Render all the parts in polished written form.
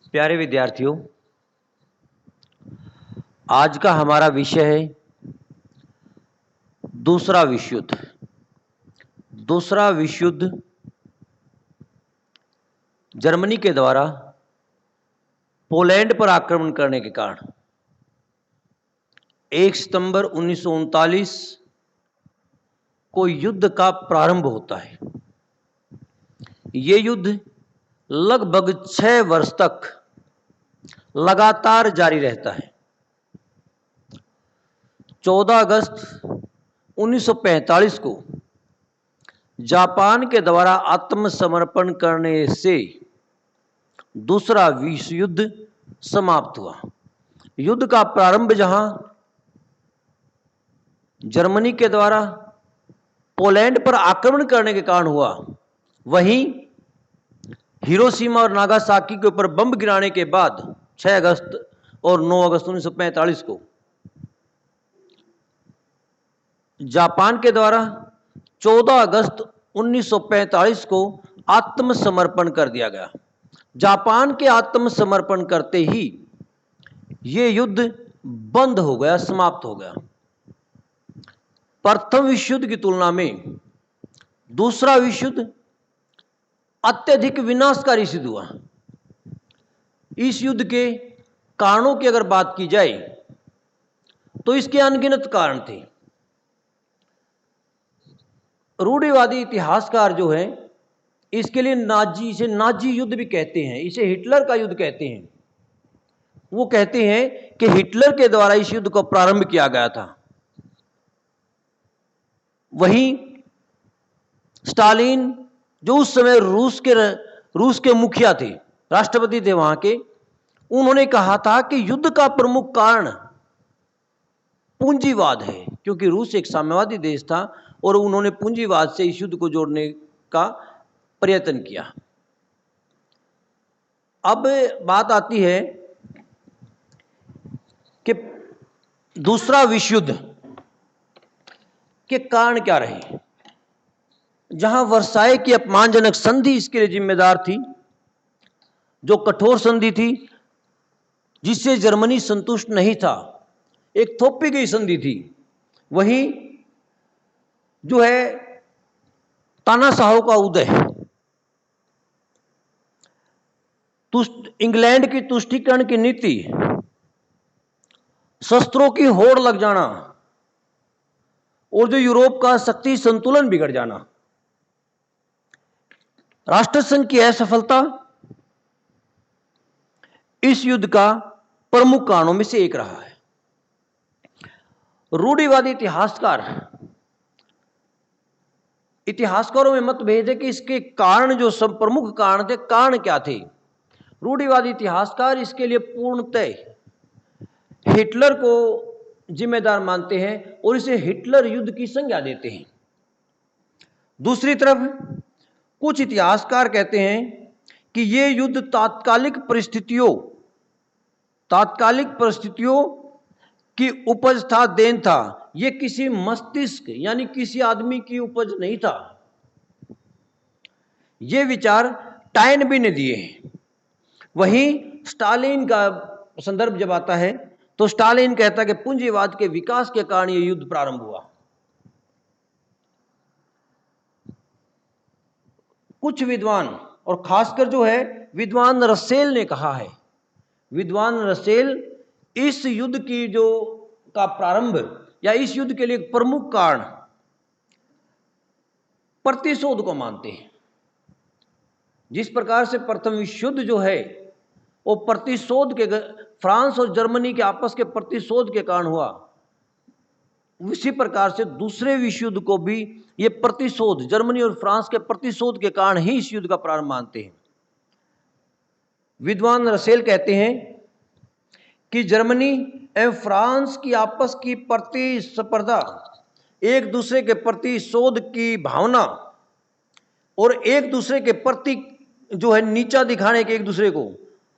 प्यारे विद्यार्थियों, आज का हमारा विषय है दूसरा विश्व युद्ध। दूसरा विश्व युद्ध जर्मनी के द्वारा पोलैंड पर आक्रमण करने के कारण 1 सितंबर 1939 को युद्ध का प्रारंभ होता है। ये युद्ध लगभग 6 वर्ष तक लगातार जारी रहता है। 14 अगस्त 1945 को जापान के द्वारा आत्मसमर्पण करने से दूसरा विश्व युद्ध समाप्त हुआ। युद्ध का प्रारंभ जहां जर्मनी के द्वारा पोलैंड पर आक्रमण करने के कारण हुआ, वहीं हिरोशिमा और नागासाकी के ऊपर बम गिराने के बाद 6 अगस्त और 9 अगस्त 1945 को जापान के द्वारा 14 अगस्त 1945 को आत्मसमर्पण कर दिया गया। जापान के आत्मसमर्पण करते ही ये युद्ध बंद हो गया, समाप्त हो गया। प्रथम विश्व युद्ध की तुलना में दूसरा विश्व युद्ध अत्यधिक विनाशकारी सिद्ध हुआ। इस युद्ध के कारणों की अगर बात की जाए तो इसके अनगिनत कारण थे। रूढ़िवादी इतिहासकार जो है इसके लिए इसे नाजी युद्ध भी कहते हैं, इसे हिटलर का युद्ध कहते हैं। वो कहते हैं कि हिटलर के द्वारा इस युद्ध को प्रारंभ किया गया था। वहीं स्टालिन जो उस समय रूस के मुखिया थे, राष्ट्रपति थे वहां के, उन्होंने कहा था कि युद्ध का प्रमुख कारण पूंजीवाद है, क्योंकि रूस एक साम्यवादी देश था और उन्होंने पूंजीवाद से इस युद्ध को जोड़ने का प्रयत्न किया। अब बात आती है कि दूसरा विश्व युद्ध के कारण क्या रहे। जहां वर्साय की अपमानजनक संधि इसके लिए जिम्मेदार थी, जो कठोर संधि थी जिससे जर्मनी संतुष्ट नहीं था, एक थोपी गई संधि थी। वहीं जो है तानाशाहों का उदय, इंग्लैंड की तुष्टीकरण की नीति, शस्त्रों की होड़ लग जाना और जो यूरोप का शक्ति संतुलन बिगड़ जाना, राष्ट्रसंघ की असफलता इस युद्ध का प्रमुख कारणों में से एक रहा है। रूढ़िवादी इतिहासकारों में मतभेद है कि इसके कारण जो सब प्रमुख कारण थे, कारण क्या थे। रूढ़िवादी इतिहासकार इसके लिए पूर्णतः हिटलर को जिम्मेदार मानते हैं और इसे हिटलर युद्ध की संज्ञा देते हैं। दूसरी तरफ कुछ इतिहासकार कहते हैं कि यह युद्ध तात्कालिक परिस्थितियों की उपज था, देन था। यह किसी मस्तिष्क यानी किसी आदमी की उपज नहीं था। ये विचार टाइन भी ने दिए हैं। वहीं स्टालिन का संदर्भ जब आता है तो स्टालिन कहता है कि पूंजीवाद के विकास के कारण यह युद्ध प्रारंभ हुआ। कुछ विद्वान और खासकर जो है विद्वान रसेल ने कहा है, विद्वान रसेल इस युद्ध की जो का प्रारंभ या इस युद्ध के लिए एक प्रमुख कारण प्रतिशोध को मानते हैं। जिस प्रकार से प्रथम विश्व युद्ध जो है वो प्रतिशोध के, फ्रांस और जर्मनी के आपस के प्रतिशोध के कारण हुआ, उसी प्रकार से दूसरे विश्व युद्ध को भी ये प्रतिशोध, जर्मनी और फ्रांस के प्रतिशोध के कारण ही इस युद्ध का प्रारंभ मानते हैं। विद्वान रसेल कहते हैं कि जर्मनी एवं फ्रांस की आपस की प्रतिस्पर्धा, एक दूसरे के प्रतिशोध की भावना और एक दूसरे के प्रति जो है नीचा दिखाने के एक दूसरे को,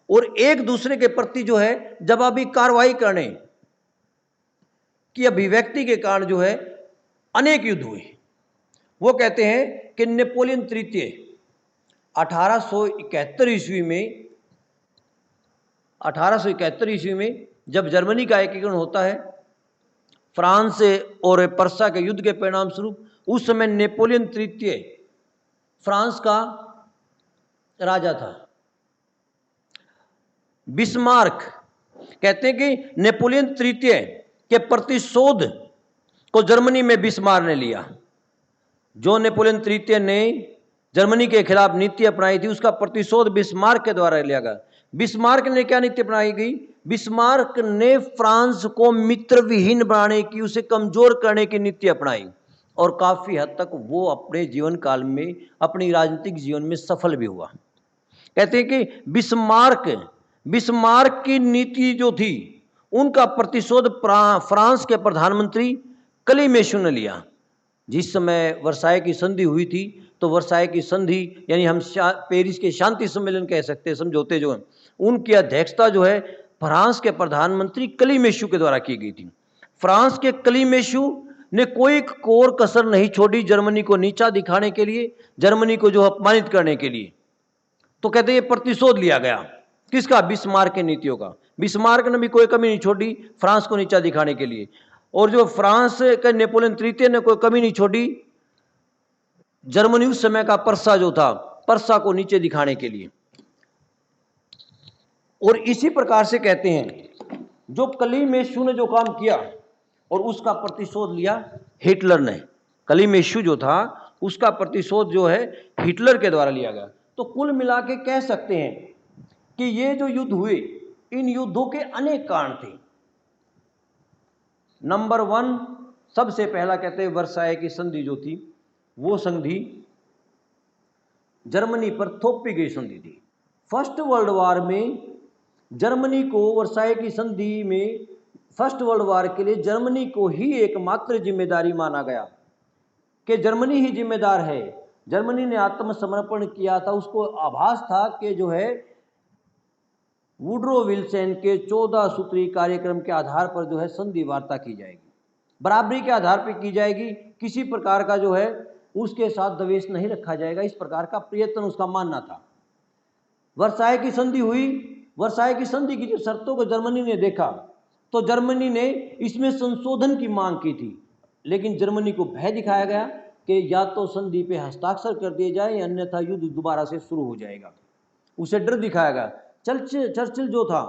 और एक दूसरे के प्रति जो है जवाबी कार्रवाई करने की अभिव्यक्ति के कारण जो है अनेक युद्ध हुए। वो कहते हैं कि नेपोलियन तृतीय 1871 ईस्वी में 1871 ईस्वी में जब जर्मनी का एकीकरण होता है फ्रांस और पर्सा के युद्ध के परिणाम स्वरूप, उस समय नेपोलियन तृतीय फ्रांस का राजा था। बिस्मार्क कहते हैं कि नेपोलियन तृतीय के प्रतिशोध को जर्मनी में बिस्मार्क ने लिया। जो नेपोलियन तृतीय ने जर्मनी के खिलाफ नीति अपनाई थी उसका प्रतिशोध बिस्मार्क के द्वारा लिया गया। बिस्मार्क ने क्या नीति अपनाई गई? बिस्मार्क ने फ्रांस को मित्र विहीन बनाने की, उसे कमजोर करने की नीति अपनाई और काफी हद तक वो अपने जीवन काल में, अपनी राजनीतिक जीवन में सफल भी हुआ। कहते हैं कि बिस्मार्क की नीति जो थी उनका प्रतिशोध फ्रांस के प्रधानमंत्री क्लीमेशु ने लिया। जिस समय वर्साय की संधि हुई थी तो वर्साय की संधि यानी हम पेरिस के शांति सम्मेलन कह सकते हैं, समझौते जो हैं, उनकी अध्यक्षता जो है फ्रांस के प्रधानमंत्री क्लीमेशु के द्वारा की गई थी। फ्रांस के क्लीमेशु ने कोई कोर कसर नहीं छोड़ी जर्मनी को नीचा दिखाने के लिए, जर्मनी को जो अपमानित करने के लिए। तो कहते हैं प्रतिशोध लिया गया किसका? बिस्मार्क की नीतियों का। बिस्मार्क ने भी कोई कमी नहीं छोड़ी फ्रांस को नीचा दिखाने के लिए, और जो फ्रांस के नेपोलियन तृतीय ने कोई कमी नहीं छोड़ी जर्मनी उस समय का पर्सा जो था, पर्सा को नीचे दिखाने के लिए। और इसी प्रकार से कहते हैं जो क्लीमेशु ने जो काम किया और उसका प्रतिशोध लिया हिटलर ने। क्लीमेशु जो था उसका प्रतिशोध जो है हिटलर के द्वारा लिया गया। तो कुल मिला के कह सकते हैं कि ये जो युद्ध हुए, इन युद्धों के अनेक कारण थे। नंबर 1 सबसे पहला कहते हैं वर्साय की संधि जो थी, वो संधि जर्मनी पर थोपी गई संधि थी। फर्स्ट वर्ल्ड वॉर में जर्मनी को, वर्साय की संधि में फर्स्ट वर्ल्ड वॉर के लिए जर्मनी को ही एकमात्र जिम्मेदारी माना गया कि जर्मनी ही जिम्मेदार है। जर्मनी ने आत्मसमर्पण किया था, उसको आभास था कि जो है वुड्रो विल्सन के 14 सूत्री कार्यक्रम के आधार पर जो है संधि वार्ता की जाएगी, बराबरी के आधार पर की जाएगी, किसी प्रकार का जो है उसके साथ द्वेष नहीं रखा जाएगा, इस प्रकार का प्रयत्न उसका मानना था। वर्साय की संधि हुई, वर्साय की संधि की जो शर्तों को जर्मनी ने देखा तो जर्मनी ने इसमें संशोधन की मांग की थी, लेकिन जर्मनी को भय दिखाया गया कि या तो संधि पे हस्ताक्षर कर दिए जाए अन्यथा युद्ध दोबारा से शुरू हो जाएगा। उसे डर दिखाया गया। चर्चिल जो था,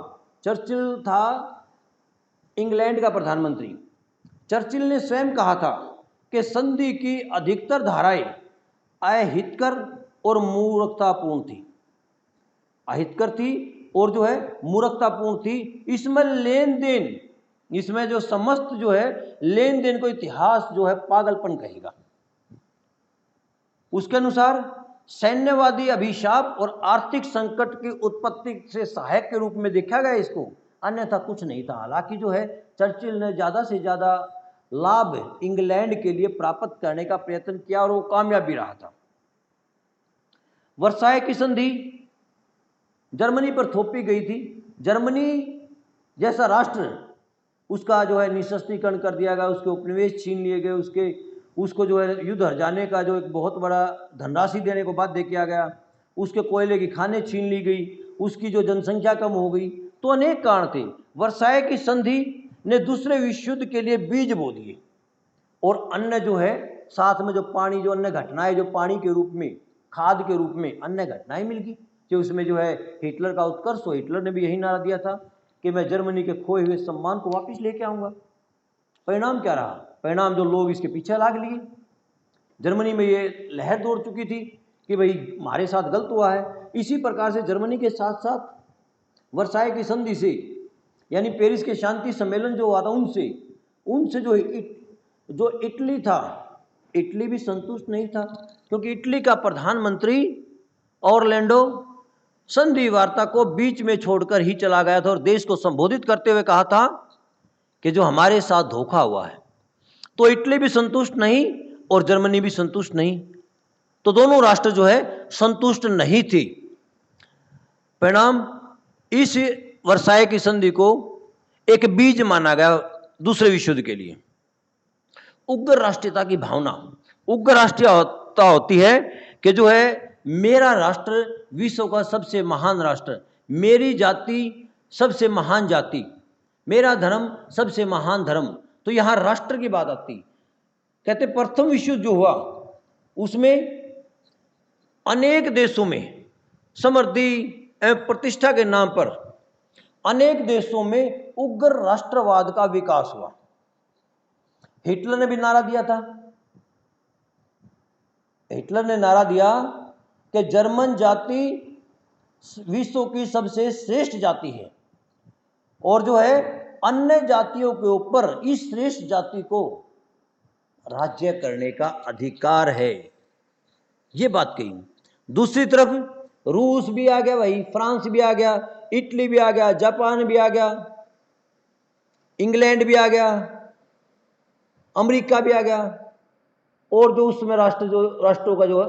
चर्चिल था इंग्लैंड का प्रधानमंत्री। चर्चिल ने स्वयं कहा था कि संधि की अधिकतर धाराएं अहितकर और मूर्खतापूर्ण थी, अहितकर थी और जो है मूर्खतापूर्ण थी। इसमें लेन देन, इसमें जो समस्त जो है लेन देन को इतिहास जो है पागलपन कहेगा। उसके अनुसार सैन्यवादी अभिशाप और आर्थिक संकट की उत्पत्ति से सहायक के रूप में देखा गया इसको, अन्यथा कुछ नहीं था। हालांकि जो है चर्चिल ने ज़्यादा से ज़्यादा लाभ इंग्लैंड के लिए प्राप्त करने का प्रयत्न किया और वो कामयाब भी रहा था। वर्साय की संधि जर्मनी पर थोपी गई थी। जर्मनी जैसा राष्ट्र, उसका जो है निःशस्त्रीकरण कर दिया गया, उसके उपनिवेश छीन लिए गए, उसको जो है युद्ध हर जाने का जो एक बहुत बड़ा धनराशि देने को बाध्य किया गया, उसके कोयले की खानें छीन ली गई, उसकी जो जनसंख्या कम हो गई, तो अनेक कारण थे। वर्साय की संधि ने दूसरे विश्व युद्ध के लिए बीज बो दिए और अन्य जो है साथ में जो पानी, जो अन्य घटनाएं जो पानी के रूप में, खाद के रूप में अन्य घटनाएं मिल गई, कि उसमें जो है हिटलर का उत्कर्ष हो। हिटलर ने भी यही नारा दिया था कि मैं जर्मनी के खोए हुए सम्मान को वापस लेके आऊँगा। परिणाम क्या रहा? परिणाम जो लोग इसके पीछे लाग लिए। जर्मनी में ये लहर दौड़ चुकी थी कि भाई हमारे साथ गलत हुआ है। इसी प्रकार से जर्मनी के साथ साथ वर्साय की संधि से, यानी पेरिस के शांति सम्मेलन जो हुआ था, उनसे जो इटली था, इटली भी संतुष्ट नहीं था, क्योंकि इटली का प्रधानमंत्री ऑरलैंडो संधि वार्ता को बीच में छोड़कर ही चला गया था और देश को संबोधित करते हुए कहा था कि जो हमारे साथ धोखा हुआ है। तो इटली भी संतुष्ट नहीं और जर्मनी भी संतुष्ट नहीं, तो दोनों राष्ट्र जो है संतुष्ट नहीं थी। परिणाम इस वर्साय की संधि को एक बीज माना गया दूसरे विश्व युद्ध के लिए। उग्र राष्ट्रीयता की भावना, उग्र राष्ट्रीयता होती है कि जो है मेरा राष्ट्र विश्व का सबसे महान राष्ट्र, मेरी जाति सबसे महान जाति, मेरा धर्म सबसे महान धर्म। तो यहाँ राष्ट्र की बात आती। कहते प्रथम विश्व युद्ध जो हुआ उसमें अनेक देशों में समृद्धि एवं प्रतिष्ठा के नाम पर अनेक देशों में उग्र राष्ट्रवाद का विकास हुआ। हिटलर ने भी नारा दिया था, हिटलर ने नारा दिया कि जर्मन जाति विश्व की सबसे श्रेष्ठ जाति है और जो है अन्य जातियों के ऊपर इस श्रेष्ठ जाति को राज्य करने का अधिकार है, ये बात कही। दूसरी तरफ रूस भी आ गया भाई, फ्रांस भी आ गया, इटली भी आ गया, जापान भी आ गया, इंग्लैंड भी आ गया, अमेरिका भी आ गया, और जो उसमें राष्ट्रों का जो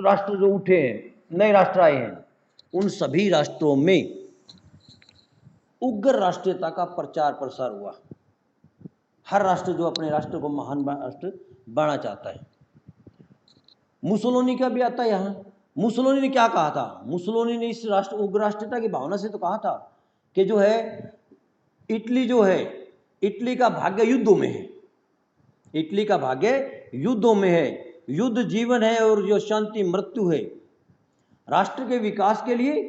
राष्ट्र जो उठे हैं, नए राष्ट्र आए हैं, उन सभी राष्ट्रों में उग्र राष्ट्रीयता का प्रचार प्रसार हुआ। हर राष्ट्र जो अपने राष्ट्र को महान राष्ट्र बनाना चाहता है। मुसोलिनी का भी आता है यहाँ। मुसोलिनी ने क्या कहा था? मुसोलिनी ने इस उग्र राष्ट्रीयता की भावना से तो कहा था कि जो है इटली जो है, इटली का भाग्य युद्धों में है, इटली का भाग्य युद्धों में है, युद्ध जीवन है और जो शांति मृत्यु है। राष्ट्र के विकास के लिए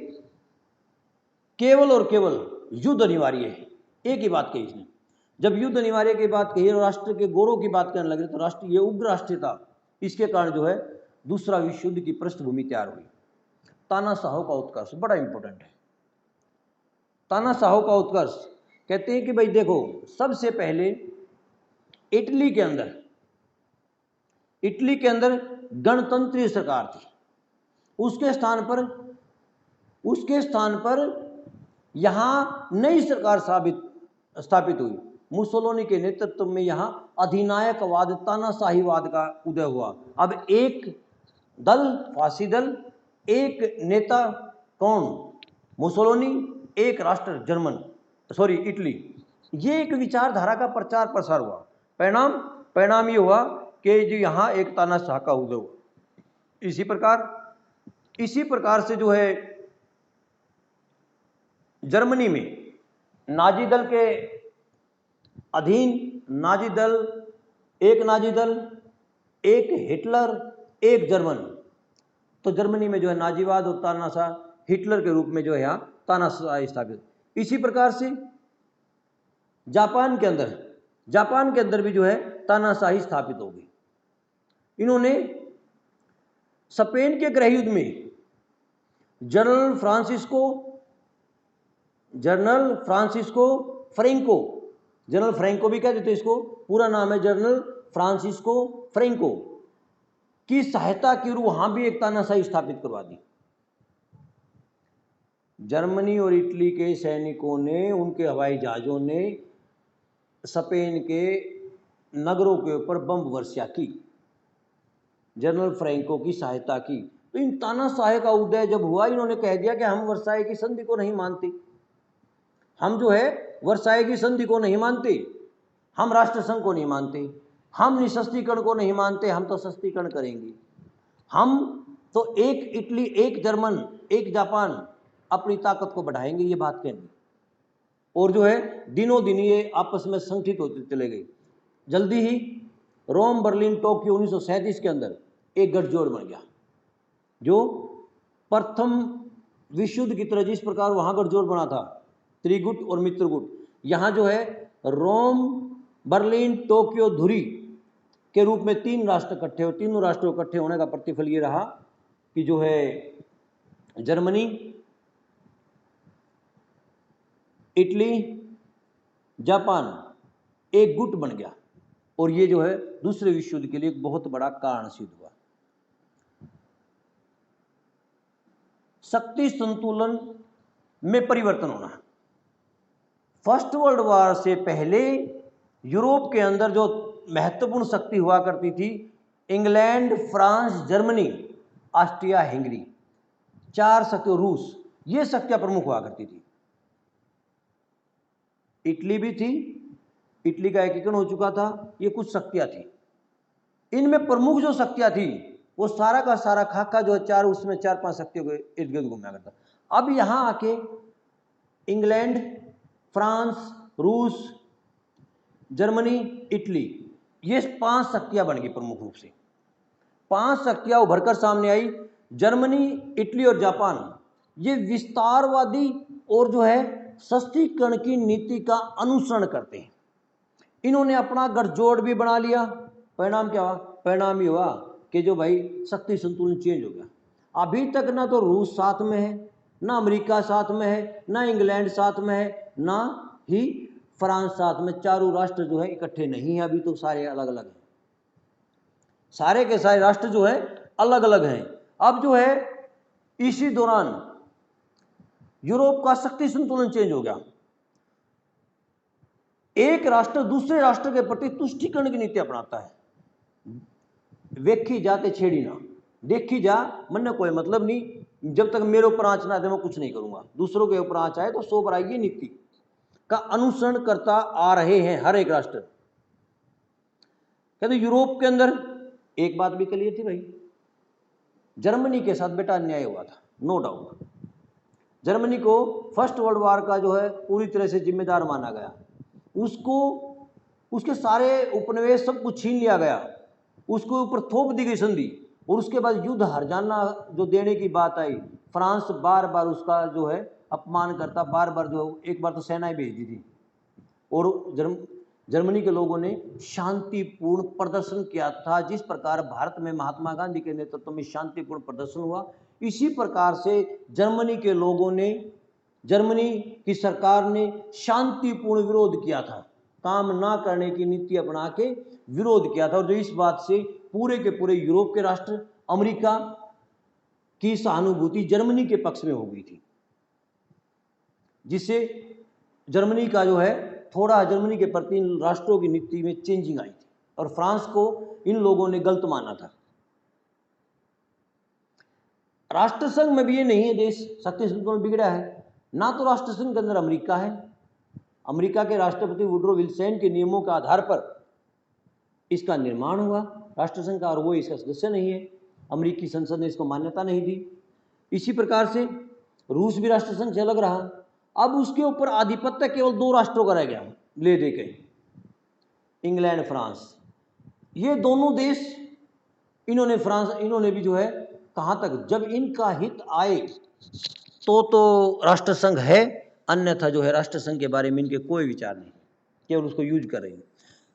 केवल और केवल युद्ध अनिवार्य है। एक ही बात कही इसने। जब युद्ध अनिवार्य की बात कही और राष्ट्र के गौरव की बात करने लगे तो राष्ट्र ये उग्र राष्ट्रीयता, इसके कारण जो है दूसरा विश्व युद्ध की पृष्ठभूमि तैयार हुई। तानाशाह का उत्कर्ष बड़ा इंपॉर्टेंट है। तानाशाह का उत्कर्ष कहते हैं कि भाई देखो, सबसे पहले इटली के अंदर गणतंत्रीय सरकार थी। उसके स्थान पर यहां नई सरकार स्थापित हुई। मुसोलिनी के नेतृत्व में यहां अधिनायकवाद, तानाशाहीवाद का उदय हुआ। अब एक दल, फांसी दल, एक नेता, कौन? मुसोलिनी, एक राष्ट्र इटली। ये एक विचारधारा का प्रचार प्रसार हुआ। परिणाम ये हुआ कि जो यहाँ एक तानाशाह का उदय हुआ। इसी प्रकार से जो है जर्मनी में नाजी दल के अधीन नाजी दल, एक हिटलर, एक जर्मन। तो जर्मनी में जो है नाजीवाद और तानाशाह हिटलर के रूप में जो है यहाँ तानाशाह स्थापित। इसी प्रकार से जापान के अंदर भी जो है तानाशाही स्थापित हो गई। इन्होंने स्पेन के गृह युद्ध में जनरल फ्रैंको भी कहते थे इसको, पूरा नाम है जनरल फ्रांसिस्को फ्रैंको की सहायता की, वहां भी एक तानाशाही स्थापित करवा दी। जर्मनी और इटली के सैनिकों ने, उनके हवाई जहाजों ने स्पेन के नगरों के ऊपर बम वर्षा की, जनरल फ्रैंको की सहायता की। तो इन तानाशाह का उदय जब हुआ, इन्होंने कह दिया कि हम वर्साई की संधि को नहीं मानते, हम जो है वर्साई की संधि को नहीं मानते, हम राष्ट्र संघ को नहीं मानते, हम निःशस्त्रीकरण को नहीं मानते, हम तो शस्त्रीकरण करेंगे। हम तो एक इटली, एक जर्मन, एक जापान अपनी ताकत को बढ़ाएंगे, ये बात कहनी। और जो है दिनों दिन ये आपस में संगठित होते चले गए। जल्दी ही रोम, बर्लिन, टोक्यो 1937 के अंदर एक गठजोड़ बन गया, जो प्रथम विश्व युद्ध की तरह जिस प्रकार वहां गठजोड़ बना था, त्रिगुट और मित्रगुट, यहाँ जो है रोम, बर्लिन, टोक्यो, धुरी के रूप में तीन राष्ट्र इकट्ठे हो। तीनों राष्ट्रों इकट्ठे होने का प्रतिफल ये रहा कि जो है जर्मनी, इटली, जापान एक गुट बन गया और ये जो है दूसरे विश्व युद्ध के लिए एक बहुत बड़ा कारण सिद्ध हुआ। शक्ति संतुलन में परिवर्तन होना। फर्स्ट वर्ल्ड वॉर से पहले यूरोप के अंदर जो महत्वपूर्ण शक्ति हुआ करती थी, England, France, Germany, Austria, Hungary, चार शक्तियां, रूस, ये शक्तियां प्रमुख हुआ करती थी। इटली भी थी, इटली का एकीकरण हो चुका था, ये कुछ शक्तियां थी। इनमें प्रमुख जो शक्तियां थी वो सारा का सारा खाका जो है उसमें 4-5 शक्तियों के इर्द गिर्द घूमना करता। अब यहां आके इंग्लैंड, फ्रांस, रूस, जर्मनी, इटली, ये 5 शक्तियां बन गई प्रमुख रूप से। 5 शक्तियां उभरकर सामने आई। जर्मनी, इटली और जापान ये विस्तारवादी और जो है सस्तीकरण की नीति का अनुसरण करते हैं। इन्होंने अपना गठजोड़ भी बना लिया। परिणाम क्या हुआ? परिणाम ये हुआ कि जो भाई शक्ति संतुलन चेंज हो गया। अभी तक ना तो रूस साथ में है, ना अमेरिका साथ में है, ना इंग्लैंड साथ में है, ना ही फ्रांस साथ में। चारों राष्ट्र जो है इकट्ठे नहीं है, अभी तो सारे अलग अलग हैं। सारे के सारे राष्ट्र जो है अलग अलग हैं। अब जो है इसी दौरान यूरोप का शक्ति संतुलन चेंज हो गया। एक राष्ट्र दूसरे राष्ट्र के प्रति तुष्टीकरण की नीति अपनाता है। वेखी जाते छेड़ी ना, देखी जा मन ने कोई मतलब नहीं, जब तक मेरे ऊपर आंच ना आए मैं कुछ नहीं करूंगा। दूसरों के ऊपर आंच आए तो 100 पर आएगी। नीति का अनुसरण करता आ रहे हैं हर एक राष्ट्र। कहते यूरोप के अंदर एक बात भी क्लियर थी भाई, जर्मनी के साथ बेटा अन्याय हुआ था, नो डाउट। जर्मनी को फर्स्ट वर्ल्ड वॉर का जो है पूरी तरह से जिम्मेदार माना गया। उसको उसके सारे उपनिवेश सब कुछ छीन लिया गया, उसके ऊपर थोप दी गई संधि, और उसके बाद युद्ध हर जाना जो देने की बात आई, फ्रांस बार बार उसका जो है अपमान करता, बार बार जो एक बार तो सेनाएं भेज दी थी। और जर्मनी के लोगों ने शांतिपूर्ण प्रदर्शन किया था। जिस प्रकार भारत में महात्मा गांधी के नेतृत्व में शांतिपूर्ण प्रदर्शन हुआ, इसी प्रकार से जर्मनी के लोगों ने, जर्मनी की सरकार ने शांतिपूर्ण विरोध किया था, काम ना करने की नीति अपना के विरोध किया था। और जो इस बात से पूरे के पूरे यूरोप के राष्ट्र, अमेरिका की सहानुभूति जर्मनी के पक्ष में हो गई थी, जिससे जर्मनी का जो है थोड़ा जर्मनी के प्रति इन राष्ट्रों की नीति में चेंजिंग आई थी, और फ्रांस को इन लोगों ने गलत माना था। राष्ट्रसंघ में भी ये नहीं है देश शक्ति संतुलन बिगड़ा है, ना तो राष्ट्रसंघ के अंदर अमेरिका है। अमेरिका के राष्ट्रपति वुड्रो विल्सन के नियमों के आधार पर इसका निर्माण हुआ राष्ट्रसंघ का, और वो इसका सदस्य नहीं है। अमेरिकी संसद ने इसको मान्यता नहीं दी। इसी प्रकार से रूस भी राष्ट्रसंघ से अलग रहा। अब उसके ऊपर आधिपत्य केवल 2 राष्ट्रों का रह गया ले दे के, इंग्लैंड, फ्रांस। ये दोनों देश इन्होंने भी जो है कहां तक, जब इनका हित आए तो राष्ट्रसंघ है, अन्यथा जो है राष्ट्रसंघ के बारे में इनके कोई विचार नहीं, केवल उसको यूज कर रहे हैं।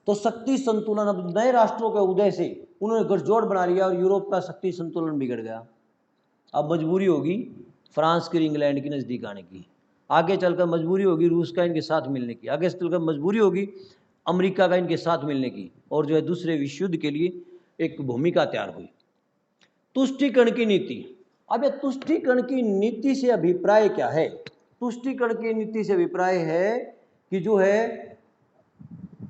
तो शक्ति संतुलन अब नए राष्ट्रों के उदय से उन्होंने गठजोड़ बना लिया, और यूरोप का शक्ति संतुलन बिगड़ गया। अब मजबूरी होगी फ्रांस की, इंग्लैंड की नज़दीक आने की, आगे चलकर मजबूरी होगी रूस का इनके साथ मिलने की, आगे चलकर मजबूरी होगी अमेरिका का इनके साथ मिलने की, और जो है दूसरे विश्व युद्ध के लिए एक भूमिका तैयार हुई। तुष्टीकरण की नीति। अब ये तुष्टीकरण की नीति से अभिप्राय क्या है? तुष्टीकरण की नीति से अभिप्राय है कि जो है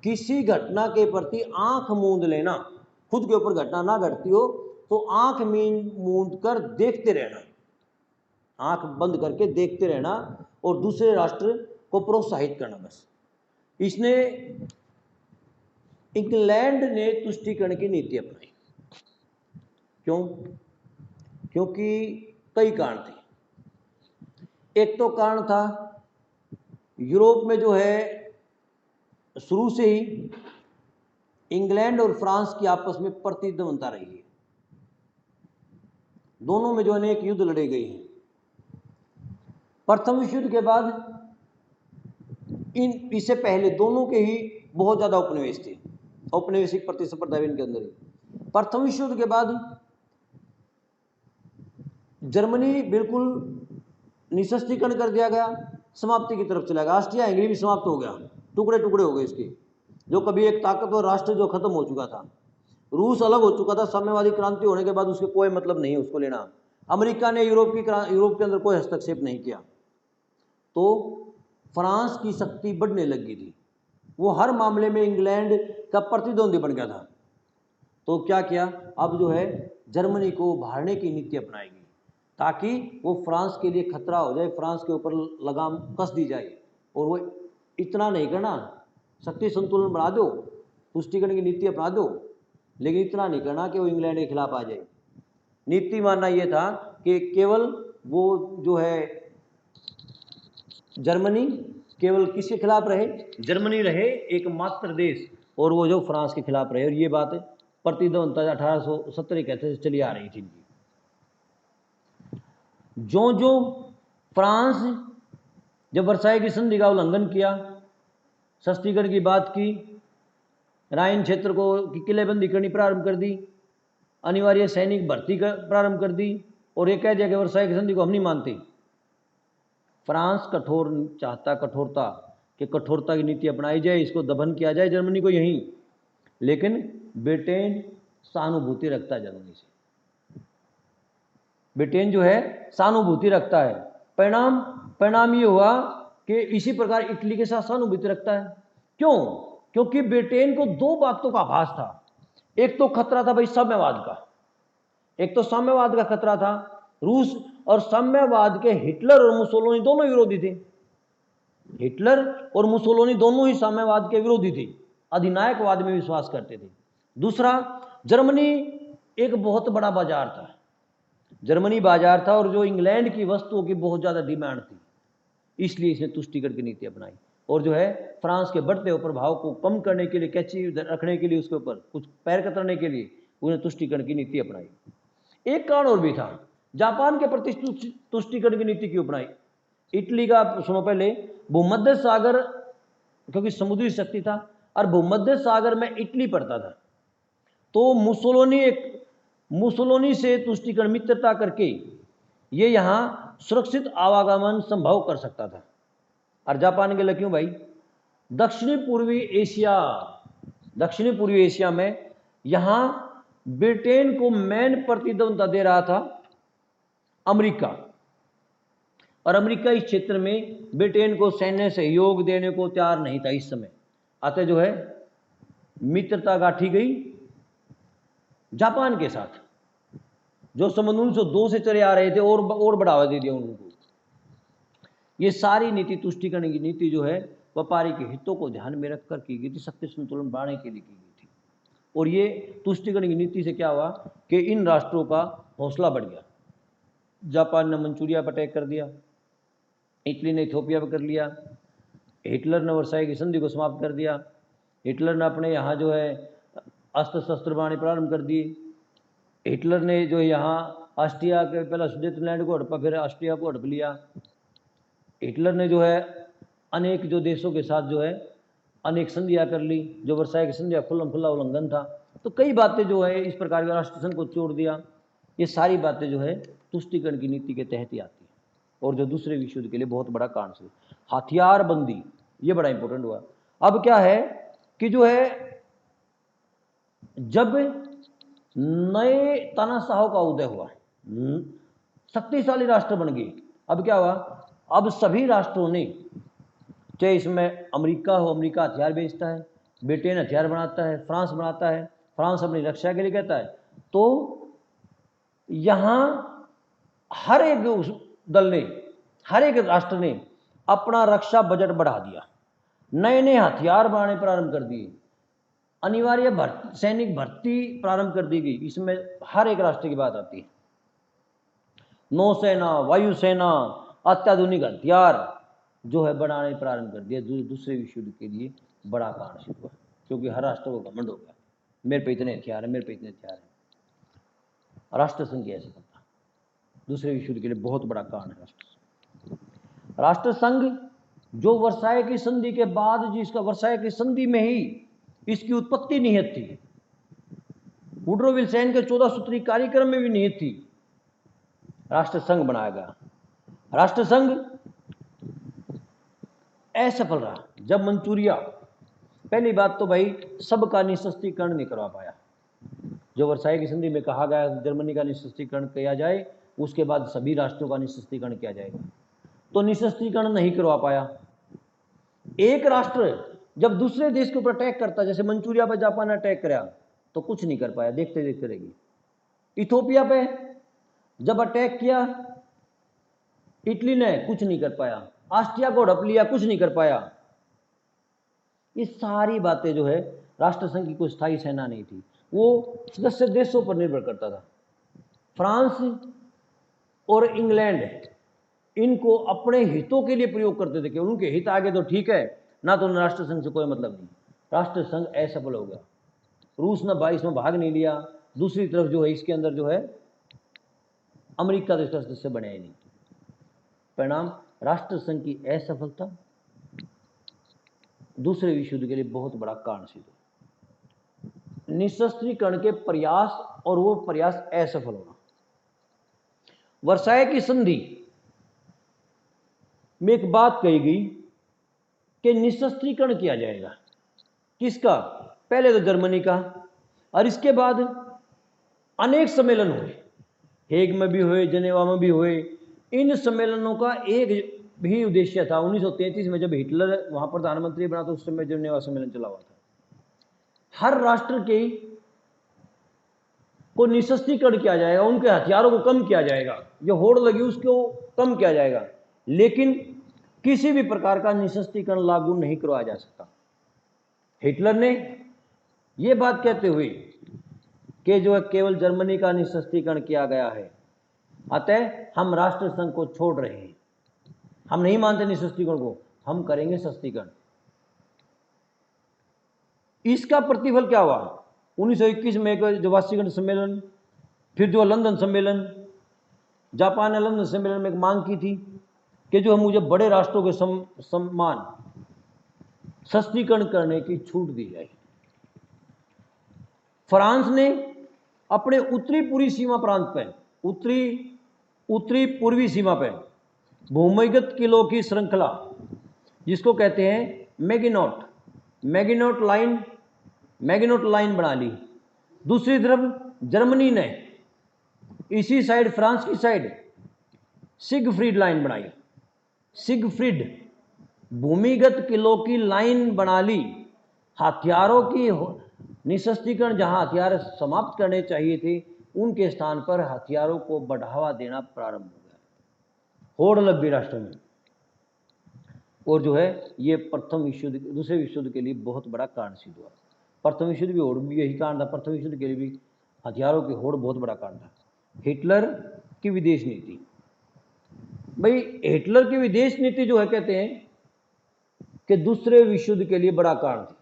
किसी घटना के प्रति आंख मूंद लेना, खुद के ऊपर घटना ना घटती हो तो आंख मूंद कर देखते रहना, आंख बंद करके देखते रहना, और दूसरे राष्ट्र को प्रोत्साहित करना। बस इसने, इंग्लैंड ने तुष्टीकरण की नीति अपनाई। क्यों? क्योंकि कई कारण थे। एक तो कारण था यूरोप में जो है शुरू से ही इंग्लैंड और फ्रांस की आपस में प्रतिद्वंद बनता रही है, दोनों में जो अनेक युद्ध लड़े गए हैं। प्रथम विश्व युद्ध के बाद इससे पहले दोनों के ही बहुत ज्यादा उपनिवेश थे, औपनिवेशिक प्रतिस्पर्धा इनके अंदर ही। प्रथम विश्व युद्ध के बाद जर्मनी बिल्कुल निशस्त्रीकरण कर दिया गया, समाप्ति की तरफ चला गया। ऑस्ट्रिया हंगरी भी समाप्त हो गया, टुकड़े टुकड़े हो गए इसके, जो कभी एक ताकतवर राष्ट्र जो खत्म हो चुका था। रूस अलग हो चुका था, साम्यवादी क्रांति होने के बाद उसके कोई मतलब नहीं है उसको लेना। अमेरिका ने यूरोप के अंदर कोई हस्तक्षेप नहीं किया, तो फ्रांस की शक्ति बढ़ने लगी थी, वो हर मामले में इंग्लैंड का प्रतिद्वंदी बन गया था। तो क्या किया, अब जो है जर्मनी को उभारने की नीति अपनाएगी, ताकि वो फ्रांस के लिए खतरा हो जाए, फ्रांस के ऊपर लगाम कस दी जाए। और वो इतना नहीं करना, शक्ति संतुलन बढ़ा दो, तुष्टीकरण की नीति अपना दो, लेकिन इतना नहीं करना कि वो इंग्लैंड के खिलाफ आ जाए। नीति मानना ये था कि केवल वो जो है जर्मनी केवल किसके खिलाफ रहे? जर्मनी रहे एकमात्र देश, और वो जो फ्रांस के खिलाफ रहे। और ये बात प्रतिद्वंद्विता 1870 से चली आ रही थी इनकी। जो जो फ्रांस जब वर्साई की संधि का उल्लंघन किया, सस्तीकरण की बात की, राइन क्षेत्र को की किलेबंदी करनी प्रारंभ कर दी, अनिवार्य सैनिक भर्ती कर प्रारंभ कर दी, और ये कह दिया कि वर्साई की संधि को हम नहीं मानते। फ्रांस कठोर चाहता, कठोरता कि कठोरता की नीति अपनाई जाए, इसको दमन किया जाए जर्मनी को यहीं, लेकिन ब्रिटेन सहानुभूति रखता है जर्मनी से। ब्रिटेन जो है सहानुभूति रखता है। परिणाम ये हुआ कि इसी प्रकार इटली के साथ सहानुभूति रखता है। क्यों? क्योंकि ब्रिटेन को दो बातों का आभास था। एक तो खतरा था भाई साम्यवाद का, एक तो साम्यवाद का खतरा था। रूस और साम्यवाद के हिटलर और मुसोलिनी दोनों विरोधी थे। हिटलर और मुसोलिनी दोनों ही साम्यवाद के विरोधी थे, अधिनायकवाद में विश्वास करते थे। दूसरा, जर्मनी एक बहुत बड़ा बाजार था, जर्मनी बाजार था, और जो इंग्लैंड की वस्तुओं की बहुत ज़्यादा डिमांड थी, इसलिए इसने तुष्टिकरण की नीति अपनाई। और जो है फ्रांस के बढ़ते हुए प्रभाव को कम करने के लिए, कैची रखने के लिए, उसके ऊपर कुछ पैर कतरने के लिए उन्हें तुष्टिकरण की नीति अपनाई। एक कारण और भी था, जापान के प्रति तुष्टिकरण की नीति क्यों अपनाई? इटली का सुनो पहले, भूमध्य सागर, क्योंकि समुद्री शक्ति था और भूमध्य सागर में इटली पड़ता था, तो मुसोलिनी से तुष्टिकरण मित्रता करके ये यहाँ सुरक्षित आवागमन संभव कर सकता था। और जापान के लिए क्यों भाई? दक्षिणी पूर्वी एशिया में यहाँ ब्रिटेन को मेन प्रतिद्वंद्विता दे रहा था अमेरिका, और अमेरिका इस क्षेत्र में ब्रिटेन को सैन्य सहयोग देने को तैयार नहीं था इस समय। अतः जो है मित्रता गाठी गई जापान के साथ, जो संबंध 1902 से चले आ रहे थे, और बढ़ावा दे दिया उनको। ये सारी नीति, तुष्टिकरण की नीति जो है व्यापारी के हितों को ध्यान में रखकर की गई थी, शक्ति संतुलन बढ़ाने के लिए की गई थी। और ये तुष्टिकरण की नीति से क्या हुआ कि इन राष्ट्रों का हौसला बढ़ गया। जापान ने मंचूरिया पर अटैक कर दिया, इटली ने इथियोपिया पर कर लिया, हिटलर ने वर्साई की संधि को समाप्त कर दिया, हिटलर ने अपने यहाँ जो है अस्त्र शस्त्र बनाने प्रारंभ कर दिए, हिटलर ने जो यहाँ ऑस्ट्रिया के पहला स्विट्जरलैंड को हड़पा, फिर ऑस्ट्रिया को हड़प लिया। हिटलर ने जो है अनेक जो देशों के साथ जो है अनेक संधियाँ कर ली, जो वर्साई की संधियाँ खुल्ला उल्लंघन था। तो कई बातें जो है इस प्रकार के राष्ट्रसंघ को छोड़ दिया। ये सारी बातें जो है तुष्टिकरण की नीति के तहत ही आती है, और जो दूसरे विश्व युद्ध के लिए बहुत बड़ा कारण से हथियार बंदी, ये बड़ा इंपॉर्टेंट हुआ। अब क्या है कि जो है जब नए तानाशाहों का उदय हुआ, शक्तिशाली राष्ट्र बन गए, अब क्या हुआ, अब सभी राष्ट्रों ने, चाहे इसमें अमेरिका हो, अमेरिका हथियार बेचता है, ब्रिटेन हथियार बनाता है, फ्रांस बनाता है, फ्रांस अपनी रक्षा के लिए कहता है, तो यहाँ हर एक दल ने, हर एक राष्ट्र ने अपना रक्षा बजट बढ़ा दिया, नए नए हथियार बनाने प्रारंभ कर दिए, अनिवार्य सैनिक भर्ती प्रारंभ कर दी गई। इसमें हर एक राष्ट्र की बात आती है, नौसेना, वायुसेना, अत्याधुनिक हथियार जो है बनाने प्रारंभ कर दिया। दूसरे विश्व युद्ध के लिए बड़ा कारण सिद्ध हुआ, क्योंकि हर राष्ट्र को घमंड हो गया, मेरे पे इतने हथियार है, मेरे पे इतने हथियार है। राष्ट्रसंघ कैसे करता? दूसरे विश्व युद्ध के लिए बहुत बड़ा कारण है राष्ट्रसंघ, जो वर्साई की संधि के बाद, जिसका वर्साई की संधि में ही इसकी उत्पत्ति निहित थी, वुड्रो विल्सन के 14 सूत्री कार्यक्रम में भी निहित थी, राष्ट्रसंघ बनाया गया। राष्ट्रसंघ असफल रहा जब मंचूरिया, पहली बात तो भाई सबका निःशस्त्रीकरण नहीं करवा पाया। जो वर्साई की संधि में कहा गया जर्मनी का निःशस्त्रीकरण किया जाए, उसके बाद सभी राष्ट्रों का निःशस्त्रीकरण किया जाएगा, तो निःशस्त्रीकरण नहीं करवा पाया। एक राष्ट्र जब दूसरे देश के ऊपर अटैक करता, जैसे मंचूरिया पर जापान ने अटैक कराया, तो कुछ नहीं कर पाया, देखते देखते रहेगी। इथियोपिया पे जब अटैक किया इटली ने, कुछ नहीं कर पाया। ऑस्ट्रिया को हड़प लिया, कुछ नहीं कर पाया। ये सारी बातें जो है, राष्ट्रसंघ की कोई स्थायी सेना नहीं थी, वो सदस्य देशों पर निर्भर करता था। फ्रांस और इंग्लैंड इनको अपने हितों के लिए प्रयोग करते थे कि उनके हित आगे तो ठीक है, ना तो राष्ट्र संघ से कोई मतलब नहीं। राष्ट्र संघ असफल हो गया, रूस ने 22 में भाग नहीं लिया। दूसरी तरफ जो है इसके अंदर जो है अमेरिका तो इसका सदस्य बने ही नहीं। परिणाम राष्ट्र संघ की असफलता दूसरे विश्व युद्ध के लिए बहुत बड़ा कारण सिद्ध हुआ। निशस्त्रीकरण के प्रयास और वो प्रयास असफल होना। वर्साय की संधि में एक बात कही गई कि निशस्त्रीकरण किया जाएगा। किसका? पहले तो जर्मनी का, और इसके बाद अनेक सम्मेलन हुए, हेग में भी हुए, जनेवा में भी हुए। इन सम्मेलनों का एक भी उद्देश्य था। 1933 में जब हिटलर वहां प्रधानमंत्री बना तो उस समय जनेवा सम्मेलन चला हुआ था। हर राष्ट्र के को निशस्त्रीकरण किया जाएगा, उनके हथियारों को कम किया जाएगा, जो होड़ लगी उसको कम किया जाएगा, लेकिन किसी भी प्रकार का निशस्त्रीकरण लागू नहीं करवाया जा सकता। हिटलर ने यह बात कहते हुए कि जो है केवल जर्मनी का निशस्त्रीकरण किया गया है, अतः हम राष्ट्र संघ को छोड़ रहे हैं, हम नहीं मानते निशस्त्रीकरण को, हम करेंगे सस्तीकरण। इसका प्रतिफल क्या हुआ? 1921 में एक जो वाशिंगटन सम्मेलन, फिर जो लंदन सम्मेलन, जापान ने लंदन सम्मेलन में एक मांग की थी कि जो मुझे बड़े राष्ट्रों के सम्मान सस्तीकरण करने की छूट दी जाए। फ्रांस ने अपने उत्तरी पूर्वी सीमा प्रांत पर, उत्तरी पूर्वी सीमा पर भूमिगत किलों की श्रृंखला, जिसको कहते हैं मैगिनोट लाइन बना ली। दूसरी तरफ जर्मनी ने इसी साइड, फ्रांस की साइड, सिगफ्रीड लाइन बनाई। सिगफ्रीड भूमिगत किलों की लाइन बना ली। हथियारों की निशस्त्रीकरण, जहां हथियार समाप्त करने चाहिए थे उनके स्थान पर हथियारों को बढ़ावा देना प्रारंभ हो गया। होड़ लग गई राष्ट्र में, और जो है ये प्रथम विश्व युद्ध, दूसरे विश्व युद्ध के लिए बहुत बड़ा कारण सिद्ध हुआ। प्रथम विश्व युद्ध भी होड़ भी यही कारण था, प्रथम विश्व युद्ध के लिए भी हथियारों की होड़ बहुत बड़ा कारण था। हिटलर की विदेश नीति, भाई हिटलर की विदेश नीति जो है कहते हैं कि दूसरे विश्व युद्ध के लिए बड़ा कारण थी।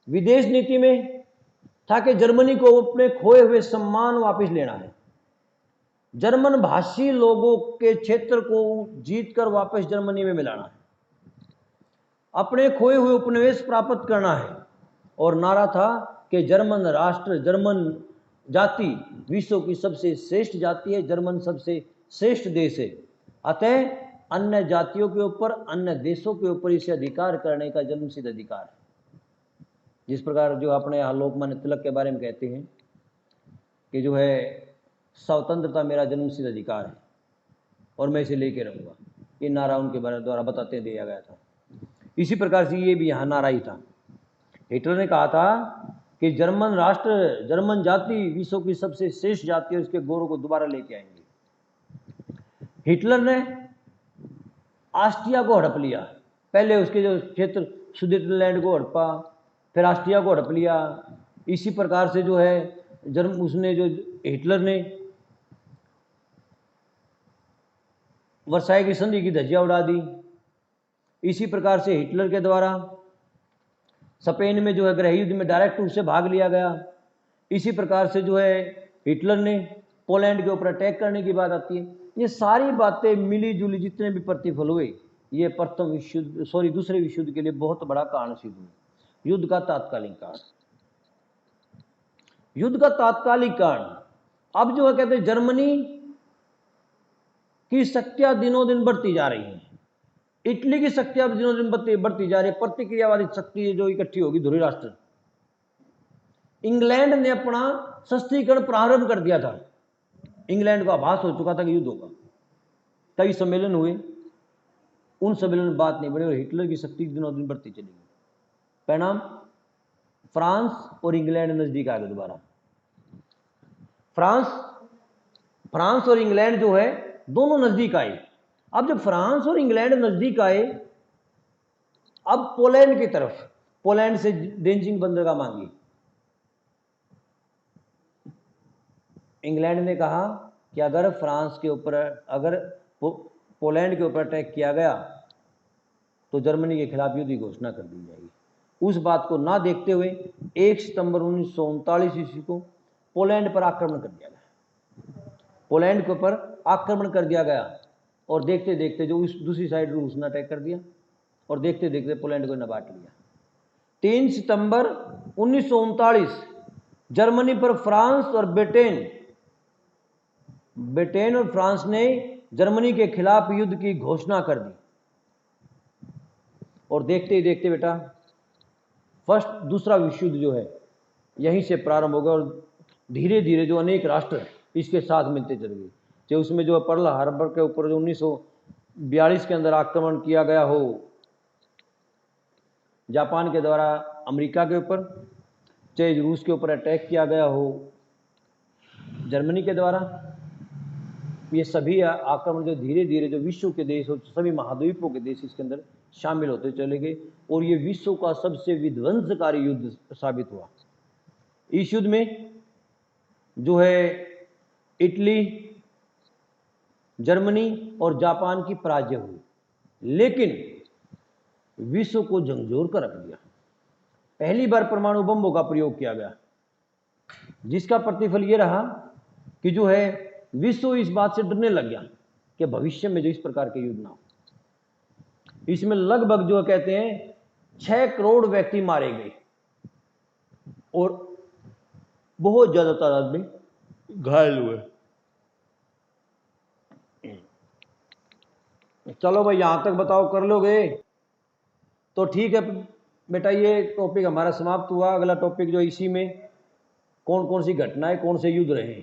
विदेश नीति में था कि जर्मनी को अपने खोए हुए सम्मान वापस लेना है, जर्मन भाषी लोगों के क्षेत्र को जीतकर वापस जर्मनी में मिलाना है, अपने खोए हुए उपनिवेश प्राप्त करना है, और नारा था कि जर्मन राष्ट्र, जर्मन जाति विश्व की सबसे श्रेष्ठ जाति है, जर्मन सबसे श्रेष्ठ देश है, अतः अन्य जातियों के ऊपर, अन्य देशों के ऊपर इसे अधिकार करने का जन्मसिद्ध अधिकार है। जिस प्रकार जो अपने यहाँ लोकमान्य तिलक के बारे में कहते हैं कि जो है स्वतंत्रता मेरा जन्मसिद्ध अधिकार है और मैं इसे लेके रहूँगा, ये नारा उनके द्वारा बताते दिया गया था। इसी प्रकार से ये भी यहाँ नारा ही था। हिटलर ने कहा था कि जर्मन राष्ट्र, जर्मन जाति विश्व की सबसे श्रेष्ठ जाति है, उसके गौरव को दोबारा लेके आएंगे। हिटलर ने ऑस्ट्रिया को हड़प लिया, पहले उसके जो क्षेत्र सुदेटलैंड को हड़पा, फिर ऑस्ट्रिया को हड़प लिया। इसी प्रकार से जो है उसने जो हिटलर ने वर्साय की संधि की धज्जियां उड़ा दी। इसी प्रकार से हिटलर के द्वारा स्पेन में जो है गृह युद्ध में डायरेक्ट रूप से भाग लिया गया। इसी प्रकार से जो है हिटलर ने पोलैंड के ऊपर अटैक करने की बात आती है। ये सारी बातें मिली जुली जितने भी प्रतिफल हुए, ये दूसरे विश्व युद्ध के लिए बहुत बड़ा कारण सिद्ध हुआ। युद्ध का तात्कालिक कारण, युद्ध का तात्कालिक कारण, अब जो है कहते हैं जर्मनी की शक्तियां दिनों दिन बढ़ती जा रही हैं, इटली की शक्तियां दिनों दिन बढ़ती जा रही है, प्रतिक्रियावादी शक्ति जो इकट्ठी होगी ध्रुवी राष्ट्र। इंग्लैंड ने अपना सस्तीकरण प्रारंभ कर दिया था, इंग्लैंड को आभास हो चुका था कि युद्ध होगा, कई सम्मेलन हुए, उन सम्मेलन में बात नहीं बढ़ी और हिटलर की शक्ति दिनों दिन बढ़ती चली गई। परिणाम फ्रांस और इंग्लैंड नजदीक आ गए दोबारा। फ्रांस और इंग्लैंड जो है दोनों नजदीक आए। अब जब फ्रांस और इंग्लैंड नजदीक आए, अब पोलैंड की तरफ, पोलैंड से डेंजिंग बंदरगाह मांगी। इंग्लैंड ने कहा कि अगर फ्रांस के ऊपर, अगर पोलैंड के ऊपर अटैक किया गया तो जर्मनी के खिलाफ युद्ध की घोषणा कर दी जाएगी। उस बात को ना देखते हुए 1 सितंबर 1939 ईस्वी को पोलैंड पर आक्रमण कर दिया गया। पोलैंड के ऊपर आक्रमण कर दिया गया और देखते देखते जो उस दूसरी साइड रूस ने अटैक कर दिया और देखते देखते पोलैंड को न बांट लिया। 3 सितंबर 1939 जर्मनी पर फ्रांस और ब्रिटेन और फ्रांस ने जर्मनी के खिलाफ युद्ध की घोषणा कर दी और देखते ही देखते बेटा दूसरा विश्व युद्ध जो है यहीं से प्रारंभ होगा और धीरे धीरे जो अनेक राष्ट्र इसके साथ मिलते चले गए। चाहे उसमें जो पर्ल हार्बर के ऊपर जो 1942 के अंदर आक्रमण किया गया हो जापान के द्वारा अमेरिका के ऊपर, चाहे रूस के ऊपर अटैक किया गया हो जर्मनी के द्वारा, ये सभी आक्रमण जो धीरे धीरे जो विश्व के देश और सभी महाद्वीपों के देश इसके अंदर शामिल होते चले गए और ये विश्व का सबसे विध्वंसकारी युद्ध साबित हुआ। इस युद्ध में जो है इटली, जर्मनी और जापान की पराजय हुई, लेकिन विश्व को झंझोर कर रख दिया। पहली बार परमाणु बमों का प्रयोग किया गया जिसका प्रतिफल ये रहा कि जो है विश्व इस बात से डरने लग गया कि भविष्य में जो इस प्रकार के युद्ध ना हो। इसमें लगभग जो कहते हैं 6 करोड़ व्यक्ति मारे गए और बहुत ज्यादा तादाद में घायल हुए। चलो भाई यहां तक बताओ कर लोगे तो ठीक है बेटा, ये टॉपिक हमारा समाप्त हुआ। अगला टॉपिक जो इसी में कौन कौन सी घटनाएं कौन से युद्ध रहे